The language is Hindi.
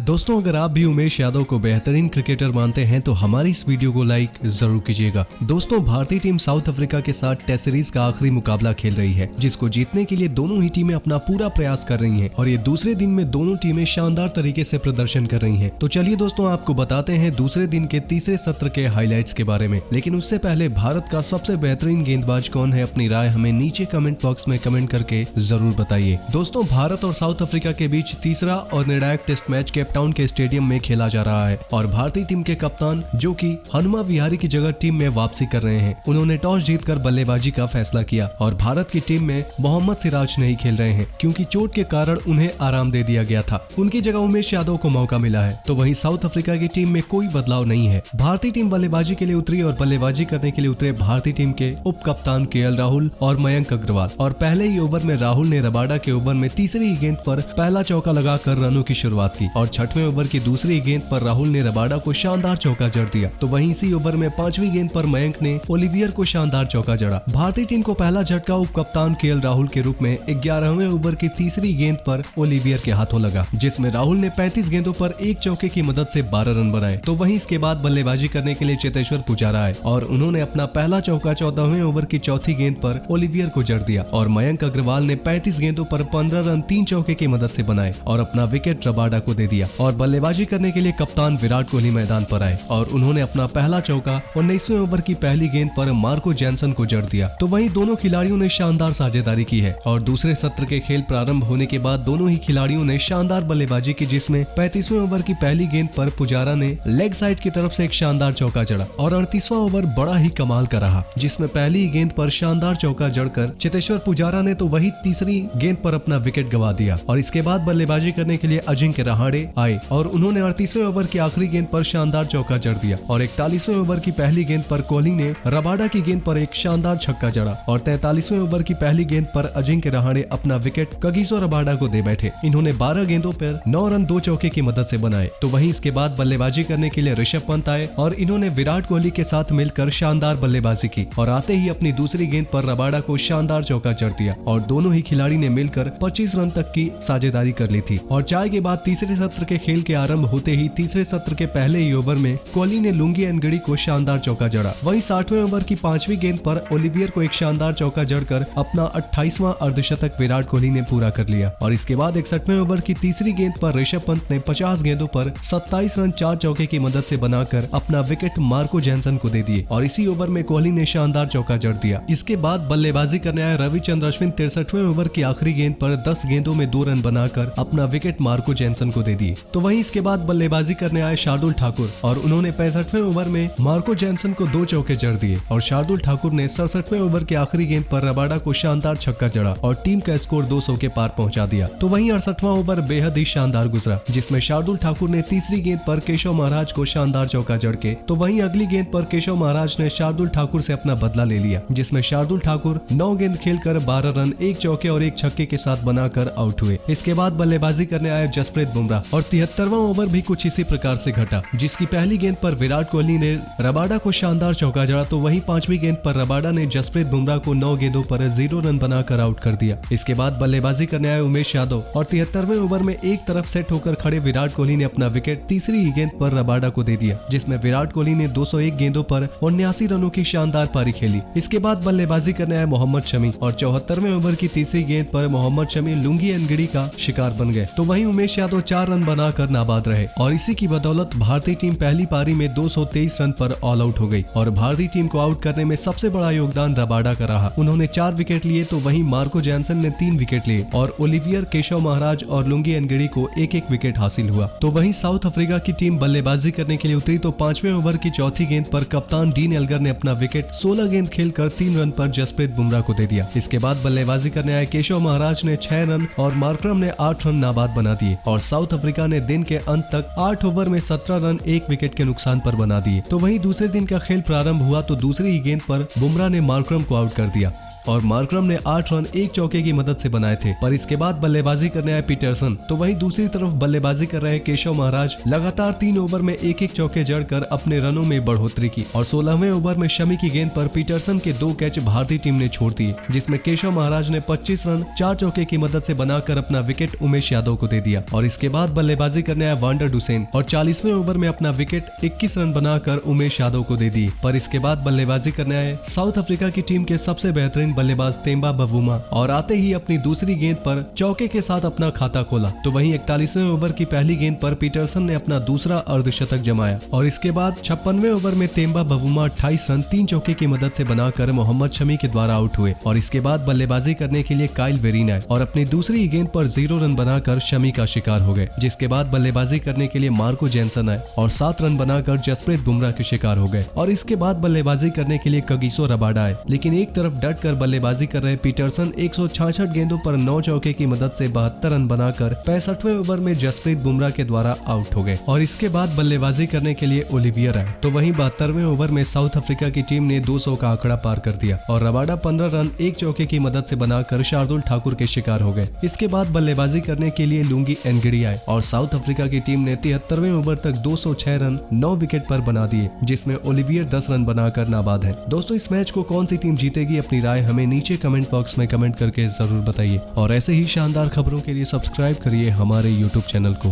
दोस्तों, अगर आप भी उमेश यादव को बेहतरीन क्रिकेटर मानते हैं तो हमारी इस वीडियो को लाइक जरूर कीजिएगा। दोस्तों, भारतीय टीम साउथ अफ्रीका के साथ टेस्ट सीरीज का आखिरी मुकाबला खेल रही है, जिसको जीतने के लिए दोनों ही टीमें अपना पूरा प्रयास कर रही हैं और ये दूसरे दिन में दोनों टीमें शानदार तरीके से प्रदर्शन कर रही हैं। तो चलिए दोस्तों, आपको बताते हैं दूसरे दिन के तीसरे सत्र के हाईलाइट्स के बारे में। लेकिन उससे पहले भारत का सबसे बेहतरीन गेंदबाज कौन है, अपनी राय हमें नीचे कमेंट बॉक्स में कमेंट करके जरूर बताइए। दोस्तों, भारत और साउथ अफ्रीका के बीच तीसरा और निर्णायक टेस्ट मैच केप टाउन के स्टेडियम में खेला जा रहा है और भारतीय टीम के कप्तान, जो कि हनुमा विहारी की जगह टीम में वापसी कर रहे हैं, उन्होंने टॉस जीतकर बल्लेबाजी का फैसला किया और भारत की टीम में मोहम्मद सिराज नहीं खेल रहे हैं क्योंकि चोट के कारण उन्हें आराम दे दिया गया था। उनकी जगह उमेश यादव को मौका मिला है। तो वहीं साउथ अफ्रीका की टीम में कोई बदलाव नहीं है। भारतीय टीम बल्लेबाजी के लिए उतरी और बल्लेबाजी करने के लिए उतरे भारतीय टीम के उप कप्तान केएल राहुल और मयंक अग्रवाल। और पहले ही ओवर में राहुल ने रबाडा के ओवर में तीसरी ही गेंद पर पहला चौका लगाकर रनों की शुरुआत की और छठवें ओवर की दूसरी गेंद पर राहुल ने रबाडा को शानदार चौका जड़ दिया। तो वहीं इसी ओवर में पांचवी गेंद पर मयंक ने ओलिवियर को शानदार चौका जड़ा। भारतीय टीम को पहला झटका उप कप्तान केएल राहुल के रूप में 11वें ओवर की तीसरी गेंद पर ओलिवियर के हाथों लगा, जिसमें राहुल ने 35 गेंदों पर एक चौके की मदद से 12 रन बनाए। तो वहीं इसके बाद बल्लेबाजी करने के लिए चेतेश्वर पुजारा आए और उन्होंने अपना पहला चौका 14वें ओवर की चौथी गेंद पर ओलिवियर को जड़ दिया और मयंक अग्रवाल ने 35 गेंदों पर 15 रन 3 चौके की मदद से बनाए और अपना विकेट रबाडा को दे दिया। और बल्लेबाजी करने के लिए कप्तान विराट कोहली मैदान पर आए और उन्होंने अपना पहला चौका 19वें ओवर की पहली गेंद पर मार्को जैनसन को जड़ दिया। तो वहीं दोनों खिलाड़ियों ने शानदार साझेदारी की है और दूसरे सत्र के खेल प्रारंभ होने के बाद दोनों ही खिलाड़ियों ने शानदार बल्लेबाजी की, जिसमें 35वें ओवर की पहली गेंद पर पुजारा ने लेग साइड की तरफ से एक शानदार चौका जड़ा और 38वां ओवर बड़ा ही कमाल का रहा, जिसमें पहली गेंद पर शानदार चौका जड़कर चेतेश्वर पुजारा ने तो वही तीसरी गेंद पर अपना विकेट गंवा दिया। और इसके बाद बल्लेबाजी करने के लिए अजिंक्य रहाणे आए और उन्होंने 38वें ओवर की आखिरी गेंद पर शानदार चौका जड़ दिया और 41वें ओवर की पहली गेंद पर कोहली ने रबाडा की गेंद पर एक शानदार छक्का जड़ा और 43वें ओवर की पहली गेंद पर अजिंक्य रहाणे अपना विकेट कगिसो रबाडा को दे बैठे। इन्होंने 12 गेंदों पर 9 रन 2 चौके की मदद से बनाए। तो वहीं इसके बाद बल्लेबाजी करने के लिए ऋषभ पंत आए और इन्होंने विराट कोहली के साथ मिलकर शानदार बल्लेबाजी की और आते ही अपनी दूसरी गेंद पर रबाडा को शानदार चौका जड़ दिया और दोनों ही खिलाड़ी ने मिलकर 25 रन तक की साझेदारी कर ली थी। और चाय के बाद तीसरे सत्र के खेल के आरंभ होते ही तीसरे सत्र के पहले ही ओवर में कोहली ने लुंगी एनगड़ी को शानदार चौका जड़ा। वहीं 60वें ओवर की 5वीं गेंद पर ओलिवियर को एक शानदार चौका जड़कर अपना 28वां अर्धशतक विराट कोहली ने पूरा कर लिया। और इसके बाद 61वें ओवर की तीसरी गेंद पर ऋषभ पंत ने 50 गेंदों पर 27 रन 4 चौके की मदद से बनाकर अपना विकेट मार्को जैनसन को दे दिए और इसी ओवर में कोहली ने शानदार चौका जड़ दिया। इसके बाद बल्लेबाजी करने आए रविचंद्र अश्विन 63वें ओवर की आखिरी गेंद पर 10 गेंदों में 2 रन बनाकर अपना विकेट मार्को जैनसन को दे दिए। तो वहीं इसके बाद बल्लेबाजी करने आए शार्दुल ठाकुर और उन्होंने 65वें ओवर में मार्को जैनसन को 2 चौके जड़ दिए और शार्दुल ठाकुर ने 67वें ओवर की आखिरी गेंद पर रबाडा को शानदार छक्का जड़ा और टीम का स्कोर 200 के पार पहुंचा दिया। तो वहीं 68वां ओवर बेहद ही शानदार गुजरा, जिसमें शार्दुल ठाकुर ने तीसरी गेंद पर केशव महाराज को शानदार चौका जड़ के तो वहीं अगली गेंद पर केशव महाराज ने शार्दुल ठाकुर से अपना बदला ले लिया, जिसमें शार्दुल ठाकुर 9 गेंद खेलकर 12 रन 1 चौके और 1 छक्के के साथ बनाकर आउट हुए। इसके बाद बल्लेबाजी करने आए जसप्रीत बुमराह और 73वां ओवर भी कुछ इसी प्रकार से घटा, जिसकी पहली गेंद पर विराट कोहली ने रबाडा को शानदार चौका जड़ा तो वहीं 5वीं गेंद पर रबाडा ने जसप्रीत बुमराह को 9 गेंदों पर 0 रन बनाकर आउट कर दिया। इसके बाद बल्लेबाजी करने आए उमेश यादव और 73वें ओवर में एक तरफ सेट होकर खड़े विराट कोहली ने अपना विकेट तीसरी ही गेंद पर रबाडा को दे दिया, जिसमें विराट कोहली ने 201 गेंदों पर 79 रनों की शानदार पारी खेली। इसके बाद बल्लेबाजी करने आए मोहम्मद शमी और 74वें ओवर की तीसरी गेंद पर मोहम्मद शमी लुंगी एनगड़ी का शिकार बन गए। तो वहीं उमेश यादव 4 रन बनाकर नाबाद रहे और इसी की बदौलत भारतीय टीम पहली पारी में 223 रन पर ऑल आउट हो गई और भारतीय टीम को आउट करने में सबसे बड़ा योगदान रबाडा का रहा। उन्होंने 4 विकेट लिए तो वहीं मार्को जैनसन ने 3 विकेट लिए और ओलिवियर, केशव महाराज और लुंगी एनगड़ी को एक एक विकेट हासिल हुआ। तो वहीं साउथ अफ्रीका की टीम बल्लेबाजी करने के लिए उतरी तो 5वें ओवर की चौथी गेंद पर कप्तान डीन एल्गर ने अपना विकेट 16 गेंद खेलकर 3 रन पर जसप्रीत बुमराह को दे दिया। इसके बाद बल्लेबाजी करने आए केशव महाराज ने 6 रन और मार्करम ने 8 रन नाबाद बना दिए और साउथ अफ्रीका ने दिन के अंत तक 8 ओवर में 17 रन 1 विकेट के नुकसान पर बना दिए। तो वहीं दूसरे दिन का खेल प्रारंभ हुआ तो दूसरी ही गेंद पर बुमराह ने मार्करम को आउट कर दिया और मार्करम ने 8 रन 1 चौके की मदद से बनाए थे। पर इसके बाद बल्लेबाजी करने आए पीटरसन। तो वहीं दूसरी तरफ बल्लेबाजी कर रहे केशव महाराज लगातार 3 ओवर में 1-1 चौके जड़कर अपने रनों में बढ़ोतरी की और 16वें ओवर में शमी की गेंद पर पीटरसन के 2 कैच भारतीय टीम ने छोड़ दिए, जिसमें केशव महाराज ने 25 रन 4 चौके की मदद से बनाकर अपना विकेट उमेश यादव को दे दिया। और इसके बाद बल्लेबाजी करने आया वांडर डुसेन और 40वें ओवर में अपना विकेट 21 रन बनाकर उमेश यादव को दे दी। पर इसके बाद बल्लेबाजी करने आए साउथ अफ्रीका की टीम के सबसे बेहतरीन बल्लेबाज तेम्बा बवुमा और आते ही अपनी दूसरी गेंद पर चौके के साथ अपना खाता खोला। तो वहीं 41वें ओवर की पहली गेंद पर पीटरसन ने अपना दूसरा अर्धशतक जमाया और इसके बाद 56वें ओवर में तेम्बा बवुमा 28 रन 3 चौके की मदद से बनाकर मोहम्मद शमी के द्वारा आउट हुए। और इसके बाद बल्लेबाजी करने के लिए काइल वेरीन आए और अपनी दूसरी गेंद पर 0 रन बनाकर शमी का शिकार हो गए। जिसके बाद बल्लेबाजी करने के लिए मार्को जेनसन आए और 7 रन बनाकर जसप्रीत बुमराह के शिकार हो गए। और इसके बाद बल्लेबाजी करने के लिए कगिसो रबाडा आए, लेकिन एक तरफ डट कर बल्लेबाजी कर रहे पीटरसन 166 गेंदों पर 9 चौके की मदद से 72 रन बनाकर 65वें ओवर में जसप्रीत बुमराह के द्वारा आउट हो गए। और इसके बाद बल्लेबाजी करने के लिए ओलिवियर आए। तो वहीं 72वें ओवर में साउथ अफ्रीका की टीम ने 200 का आंकड़ा पार कर दिया और रबाडा 15 रन 1 चौके की मदद से बनाकर शार्दुल ठाकुर के शिकार हो गए। इसके बाद बल्लेबाजी करने के लिए लुंगी एनगिडी आए और साउथ अफ्रीका की टीम ने 73वें ओवर तक 206 रन 9 विकेट पर बना दिए, जिसमें ओलिवियर 10 रन बनाकर नाबाद है। दोस्तों, इस मैच को कौन सी टीम जीतेगी, अपनी राय हमें नीचे कमेंट बॉक्स में कमेंट करके जरूर बताइए और ऐसे ही शानदार खबरों के लिए सब्सक्राइब करिए हमारे YouTube चैनल को।